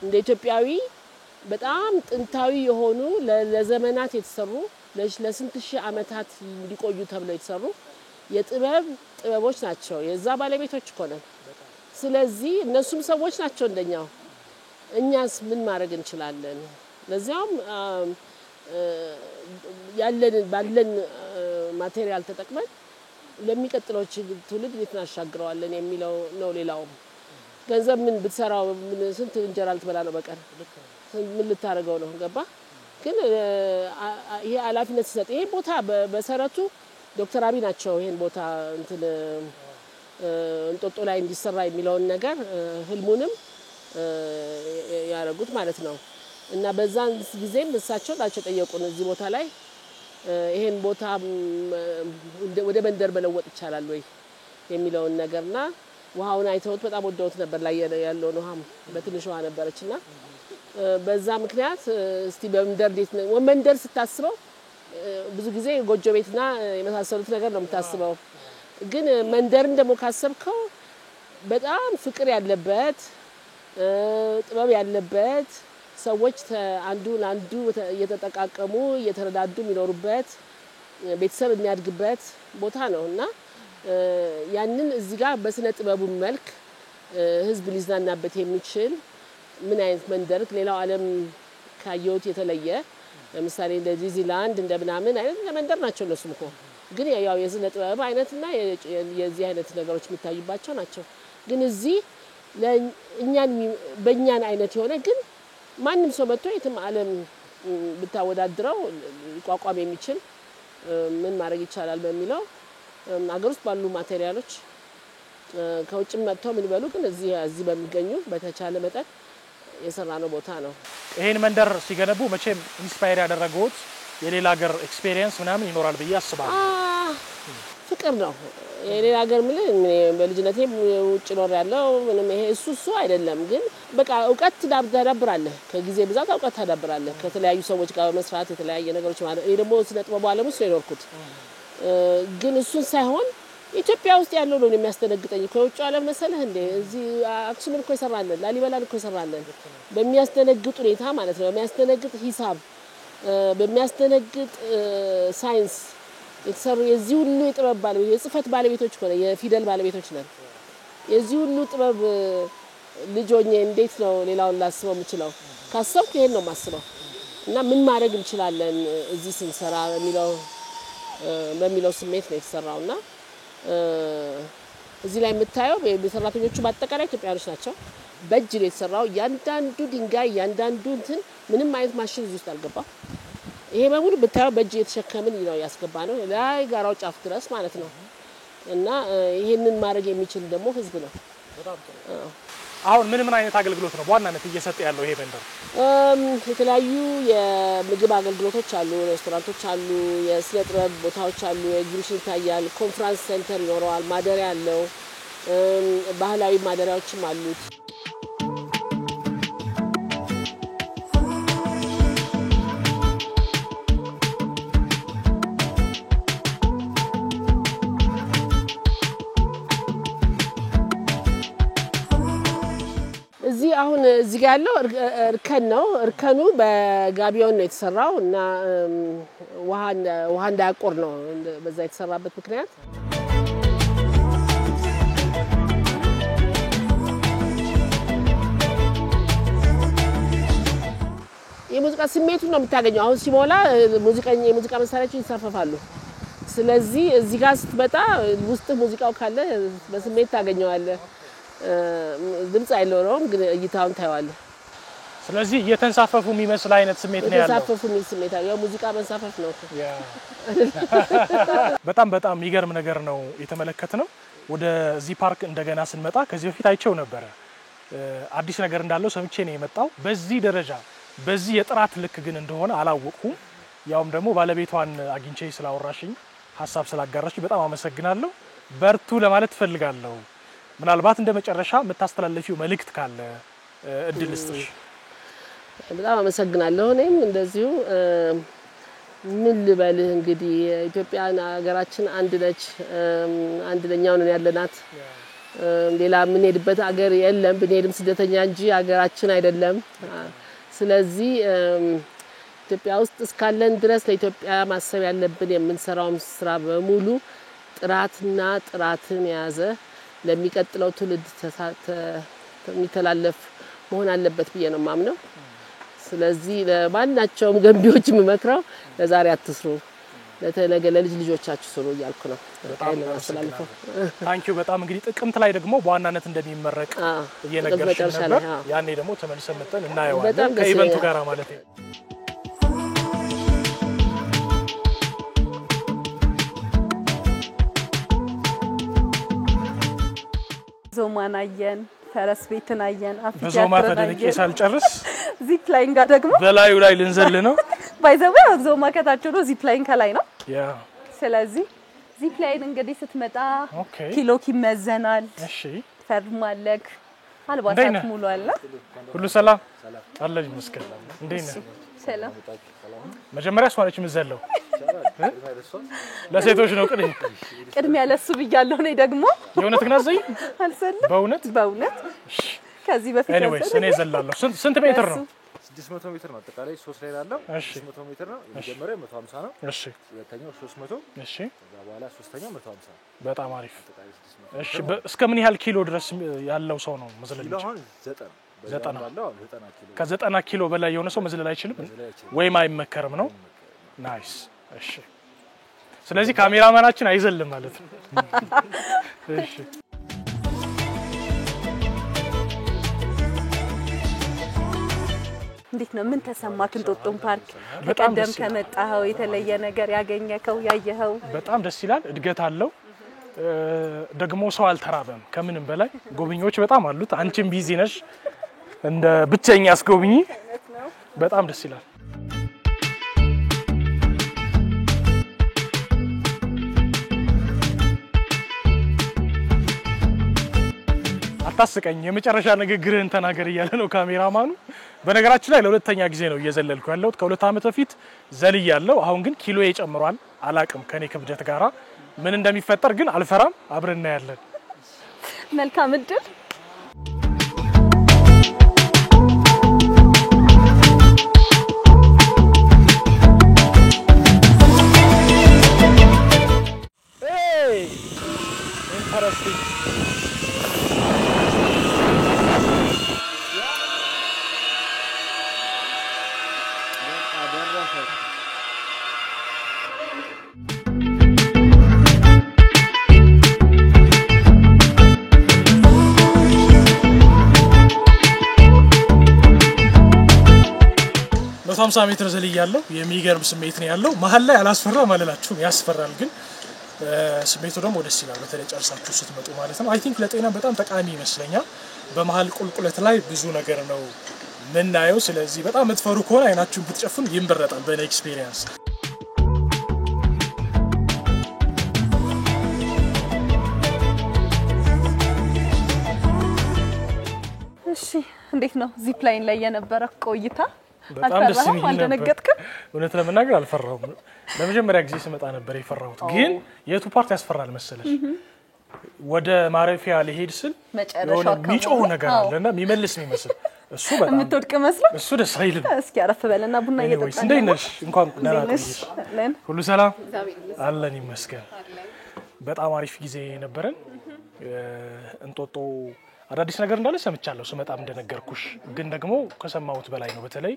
እንደ ኢትዮጵያዊ በጣም ጥንታዊ የሆኑ ለዘመናት የተሰሩ ለስንት ሺህ አመታት እንዲቆዩ ተብለው የተሰሩ የጥበቦች ናቸው የዛ ባለቤቶች እኮ ነን ስለዚህ እነሱም ሰዎች ናቸው እንደኛው እኛስ ምን ማድረግ እንችላለን? ለዚያም ባለን ማቴሪያል ተጠቅመን ለሚቀጥለው ትውልድ ልናሻግረዋለን የሚለው ነው። ሌላው ገንዘብ ምን ብትሰራው ምን ስንት እንጀራ ልትበላ ነው በቀን? ምን ልታረገው ነው? ገባ? ግን ይሄ ኃላፊነት ሲሰጥ ይሄ ቦታ በመሰረቱ ዶክተር አብይ ናቸው ይሄን ቦታ እንትን እንጦጦ ላይ እንዲሰራ የሚለውን ነገር ህልሙንም ያረጉት ማለት ነው። እና በዛን ጊዜም እሳቸው ናቸው ጠየቁን እዚህ ቦታ ላይ ይሄን ቦታ ወደ መንደር መለወጥ ይቻላል ወይ የሚለውን ነገርና ውሃውን አይተውት በጣም ወደውት ነበር ላይ ያለው ውሃም በትንሽ ውሃ ነበርችና በዛ ምክንያት እስቲ በመንደር እንዴት ነው መንደር ስታስበው ብዙ ጊዜ ጎጆ ቤትና የመሳሰሉት ነገር ነው የምታስበው። ግን መንደርን ደግሞ ካሰብከው በጣም ፍቅር ያለበት ጥበብ ያለበት ሰዎች አንዱ ለአንዱ እየተጠቃቀሙ እየተረዳዱ የሚኖሩበት ቤተሰብ የሚያድግበት ቦታ ነውና ያንን እዚህ ጋር በስነ ጥበቡ መልክ ህዝብ ሊዝናናበት የሚችል ምን አይነት መንደር ሌላው ዓለም ካየውት የተለየ ለምሳሌ እንደ ዲዝኒላንድ እንደ ምናምን አይነት መንደር ናቸው እነሱም እኮ ግን ያው የስነ ጥበብ አይነትና የዚህ አይነት ነገሮች የሚታዩባቸው ናቸው። ግን እዚህ ለእኛን በእኛን አይነት የሆነ ግን ማንም ሰው መጥቶ የትም ዓለም ብታወዳድረው ቋቋም የሚችል ምን ማድረግ ይቻላል በሚለው አገር ውስጥ ባሉ ማቴሪያሎች ከውጭም መጥተው ምን ይበሉ ግን እዚህ በሚገኙ በተቻለ መጠን የሰራነው ቦታ ነው። ይሄን መንደር ሲገነቡ መቼም ኢንስፓየር ያደረገውት የሌላ ሀገር ኤክስፒሪየንስ ምናምን ይኖራል ብዬ አስባለሁ። ፍቅር ነው የሌላ ሀገር ምን በልጅነቴ ውጭ ኖር ያለው ምንም ይሄ እሱ አይደለም። ግን በቃ እውቀት ታዳብራለህ ከጊዜ ብዛት እውቀት ታዳብራለህ ከተለያዩ ሰዎች ጋር መስራት የተለያየ ነገሮች ማለት እኔ ደግሞ ስለ ጥበቡ ዓለም ውስጥ ነው የኖርኩት። ግን እሱን ሳይሆን ኢትዮጵያ ውስጥ ያለው ነው የሚያስተነግጠኝ ከውጭ ዓለም መሰለህ እንዴ እዚህ አክሱምን እኮ ይሰራለን ላሊበላን እኮ ይሰራለን በሚያስተነግጥ ሁኔታ ማለት ነው በሚያስተነግጥ ሂሳብ በሚያስተነግጥ ሳይንስ የተሰሩ የዚህ ሁሉ የጥበብ ባለቤቶች የጽፈት ባለቤቶች ሆነ የፊደል ባለቤቶች ነን። የዚህ ሁሉ ጥበብ ልጆኜ እንዴት ነው ሌላውን ላስበው የምችለው ካሰብኩ ይሄን ነው የማስበው። እና ምን ማድረግ እንችላለን እዚህ ስንሰራ በሚለው ስሜት ነው የተሰራውና እዚህ ላይ የምታየው በሰራተኞቹ በአጠቃላይ ኢትዮጵያውያኖች ናቸው። በእጅ ነው የተሰራው ያንዳንዱ ድንጋይ ያንዳንዱ እንትን ምንም አይነት ማሽን እዚህ ውስጥ አልገባም። ይሄ በሙሉ ብታየው በእጅ የተሸከምን ነው ያስገባ ነው ላይ ጋራው ጫፍ ድረስ ማለት ነው። እና ይሄንን ማድረግ የሚችል ደግሞ ህዝብ ነው። አሁን ምን አይነት አገልግሎት ነው በዋናነት እየሰጠ ያለው ይሄ መንደር? የተለያዩ የምግብ አገልግሎቶች አሉ፣ ሬስቶራንቶች አሉ፣ የስነ ጥበብ ቦታዎች አሉ፣ ኤግዚቢሽን ይታያል፣ ኮንፈረንስ ሴንተር ይኖረዋል፣ ማደሪያ አለው፣ ባህላዊ ማደሪያዎችም አሉት። አሁን እዚህ ጋር ያለው እርከን ነው። እርከኑ በጋቢዮን ነው የተሰራው እና ውሃ እንዳያቆር ነው በዛ የተሰራበት ምክንያት። የሙዚቃ ስሜቱን ነው የምታገኘው። አሁን ሲሞላ የሙዚቃ መሳሪያዎች ይንሳፈፋሉ። ስለዚህ እዚህ ጋር ስትመጣ ውስጥ ሙዚቃው ካለ በስሜት ታገኘዋለህ። ድምጽ አይኖረውም ግን እይታውን ታይዋለህ። ስለዚህ እየተንሳፈፉ የሚመስል አይነት ስሜት ነው ያለው። እየተንሳፈፉ የሚመስል ስሜት አለው። ያው ሙዚቃ መንሳፈፍ ነው። በጣም የሚገርም ነገር ነው የተመለከትነው። ወደዚህ ፓርክ እንደገና ስንመጣ ከዚህ በፊት አይቼው ነበር። አዲስ ነገር እንዳለው ሰምቼ ነው የመጣው። በዚህ ደረጃ በዚህ የጥራት ልክ ግን እንደሆነ አላወቅኩም። ያውም ደግሞ ባለቤቷን አግኝቼ ስላወራሽኝ ሐሳብ ስላጋራሽ በጣም አመሰግናለሁ። በርቱ ለማለት ፈልጋለሁ። ምናልባት እንደ መጨረሻ የምታስተላልፊው መልእክት ካለ እድል ልስጥሽ። በጣም አመሰግናለሁ። እኔም እንደዚሁ ምን ልበልህ እንግዲህ ኢትዮጵያና ሀገራችን አንድ ነች። አንድኛው ነን ያለናት። ሌላ ምን ሄድበት ሀገር የለም። ብንሄድም ስደተኛ እንጂ ሀገራችን አይደለም። ስለዚህ ኢትዮጵያ ውስጥ እስካለን ድረስ ለኢትዮጵያ ማሰብ ያለብን የምንሰራው ስራ በሙሉ ጥራትን የያዘ ለሚቀጥለው ትውልድ የሚተላለፍ መሆን አለበት ብዬ ነው ማምነው ስለዚህ ለማናቸውም ገንቢዎች ምመክራው ለዛሬ አትስሩ ለተነገ ለልጅ ልጆቻችሁ ስሩ እያልኩ ነው በጣም አስተላልፈው ታንኪዩ በጣም እንግዲህ ጥቅምት ላይ ደግሞ በዋናነት እንደሚመረቅ እየነገርሽ ነበር ያኔ ደግሞ ተመልሰን መጥተን እናየዋለን ከኢቨንቱ ጋር ማለት ነው ዞማናየን ፈረስ ቤትን አየን አፍሪካ ዞማ ተደነቄ ሳልጨርስ ዚፕ ላይን ጋር ደግሞ በላዩ ላይ ልንዘል ነው ባይዘው ዞማ ከታች ነው ዚፕ ላይን ከላይ ነው ያ ስለዚህ ዚፕ ላይን እንግዲህ ስትመጣ ኪሎ ይመዘናል እሺ ፈርማለክ አልባሳት ሙሉ አለ ሁሉ ሰላም አለ ይመስገን እንዴት ነው ሰላም መጀመሪያ ሷነች ምዘለው ለሴቶች ነው ቅድሚያ ለሱ ብያለሁ ነው ደግሞ የእውነት ግናዘይ አልሰለ በእውነት ከዚህ በፊት ኤኒዌይስ እኔ ዘላለሁ ስንት ሜትር ነው 600 ሜትር ነው አጠቃላይ 3 ላይ ያለው 600 ሜትር ነው የመጀመሪያው 150 ነው እሺ ሁለተኛው 300 እሺ ከዛ በኋላ ሶስተኛው 150 በጣም አሪፍ እሺ እስከ ምን ያህል ኪሎ ድረስ ያለው ሰው ነው መዝለል ይችላል 90 ከ90 ኪሎ በላይ የሆነ ሰው መዝለል አይችልም ወይም አይመከርም ነው ናይስ እሺ ስለዚህ ካሜራማናችን አይዘልም ማለት ነው እሺ እንዴት ነው ምን ተሰማክ እንጦጦ ፓርክ በቀደም ከመጣው የተለየ ነገር ያገኘከው ያየኸው በጣም ደስ ይላል እድገት አለው ደግሞ ሰው አልተራበም ከምንም በላይ ጎብኚዎች በጣም አሉት አንቺም ቢዚ ነሽ እንደ ብቸኛ አስጎብኚ በጣም ደስ ይላል አታስቀኝ የመጨረሻ ንግግርህን ተናገር ይያለ ነው ካሜራማኑ በነገራችን ላይ ለሁለተኛ ጊዜ ነው እየዘለልኩ ያለሁት ከሁለት አመት በፊት ዘልያለሁ አሁን ግን ኪሎዬ ጨምሯል አላቅም ከኔ ክብደት ጋራ ምን እንደሚፈጠር ግን አልፈራም አብረና ያለን መልካም እድል ኢንተረስቲንግ በ50 ሜትር ዘልያለሁ የሚገርም ስሜት ነው ያለው መሀል ላይ አላስፈራ ማለላችሁም ያስፈራል ግን ስሜቱ ደግሞ ደስ ይላል በተለይ ጨርሳችሁ ስትመጡ ማለት ነው አይ ቲንክ ለጤና በጣም ጠቃሚ ይመስለኛል በመሀል ቁልቁለት ላይ ብዙ ነገር ነው ምናየው ስለዚህ በጣም መጥፈሩ ከሆነ አይናችሁን ብትጨፍኑ ይምበረጣል በኔ ኤክስፒሪየንስ እሺ እንዴት ነው ዚፕ ላይን ላይ የነበረ ቆይታ በጣም ደስ የሚል ነበር እውነት ለመናገር አልፈራሁም ለመጀመሪያ ጊዜ ስመጣ ነበር የፈራሁት ግን የቱ ፓርት ያስፈራል መሰለሽ ወደ ማረፊያ ለሄድ ስል የሆነ ሚጮህ ነገር አለና የሚመልስ የሚመስል እሱ በጣም ምትወድቅ መስሎ እሱ ደስ አይልም እስኪ አረፍ በለና ቡና እየጠጣን እንዴት ነሽ እንኳን ደህና ሁሉ ሰላም አለን ይመስገን በጣም አሪፍ ጊዜ ነበረን እንጦጦ አዳዲስ ነገር እንዳለ ሰምቻለሁ ስመጣም እንደነገርኩሽ ግን ደግሞ ከሰማሁት በላይ ነው በተለይ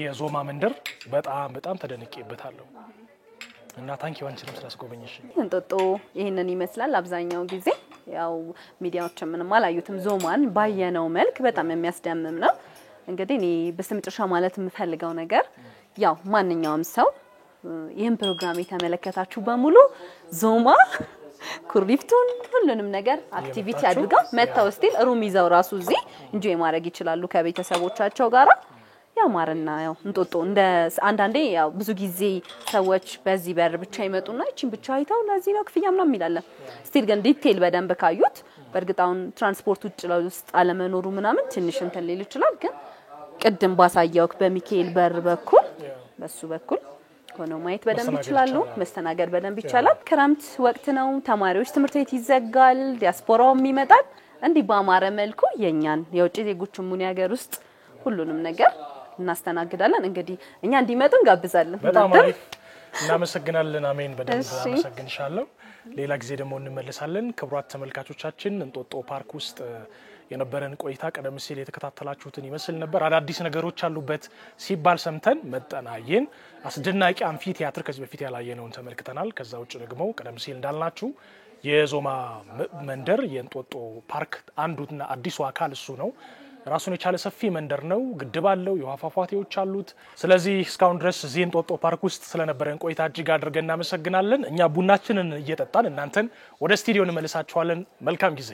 የዞማ መንደር በጣም ተደንቄበታለሁ እና ታንኪው አንቺንም ስላስጎበኘሽ እንጦጦ ይሄንን ይመስላል አብዛኛው ጊዜ ያው ሚዲያዎች ምንም አላዩትም ዞማን ባየነው መልክ በጣም የሚያስደምም ነው እንግዲህ እኔ በስምጥርሻ ማለት የምፈልገው ነገር ያው ማንኛውም ሰው ይሄን ፕሮግራም የተመለከታችሁ በሙሉ ዞማ ኩሪፍቱን ሁሉንም ነገር አክቲቪቲ አድርገው መጣው ስቲል ሩም ይዘው ራሱ እዚህ ኢንጆይ ማድረግ ይችላሉ ከቤተሰቦቻቸው ጋራ ያማርና ያው እንጦጦ እንደ አንዳንዴ ያው ብዙ ጊዜ ሰዎች በዚህ በር ብቻ ይመጡና እቺን ብቻ አይተው ለዚህ ነው ክፍያ ምናምን ይላል ስቲል ግን ዲቴል በደንብ ካዩት በርግጣውን ትራንስፖርት ውጭ ውስጥ አለመኖሩ ምናምን ትንሽ እንትን ሊል ይችላል ግን ቅድም ባሳያውክ በሚካኤል በር በኩል በሱ በኩል ሆኖ ማየት በደንብ ይችላሉ መስተናገድ በደንብ ይቻላል ክረምት ወቅት ነው ተማሪዎች ትምህርት ቤት ይዘጋል ዲያስፖራውም ይመጣል እንዲ ባማረ መልኩ የኛን የውጭ ዜጎችን ሙኒ ሀገር ውስጥ ሁሉንም ነገር እናስተናግዳለን እንግዲህ እኛ እንዲመጡን ጋብዛለን በጣም አሪፍ እናመሰግናለን አሜን በደንብ አመሰግንሻለሁ ሌላ ጊዜ ደግሞ እንመለሳለን ክብሯት ተመልካቾቻችን እንጦጦ ፓርክ ውስጥ የነበረን ቆይታ ቀደም ሲል የተከታተላችሁትን ይመስል ነበር። አዳዲስ ነገሮች አሉበት ሲባል ሰምተን መጠናየን አስደናቂ አምፊ ቲያትር ከዚህ በፊት ያላየነውን ተመልክተናል። ከዛ ውጭ ደግሞ ቀደም ሲል እንዳልናችሁ የዞማ መንደር የእንጦጦ ፓርክ አንዱና አዲሱ አካል እሱ ነው። ራሱን የቻለ ሰፊ መንደር ነው። ግድብ አለው፣ የውሃ ፏፏቴዎች አሉት። ስለዚህ እስካሁን ድረስ እዚህ እንጦጦ ፓርክ ውስጥ ስለነበረን ቆይታ እጅግ አድርገን እናመሰግናለን። እኛ ቡናችንን እየጠጣን እናንተን ወደ ስቱዲዮ እንመልሳችኋለን። መልካም ጊዜ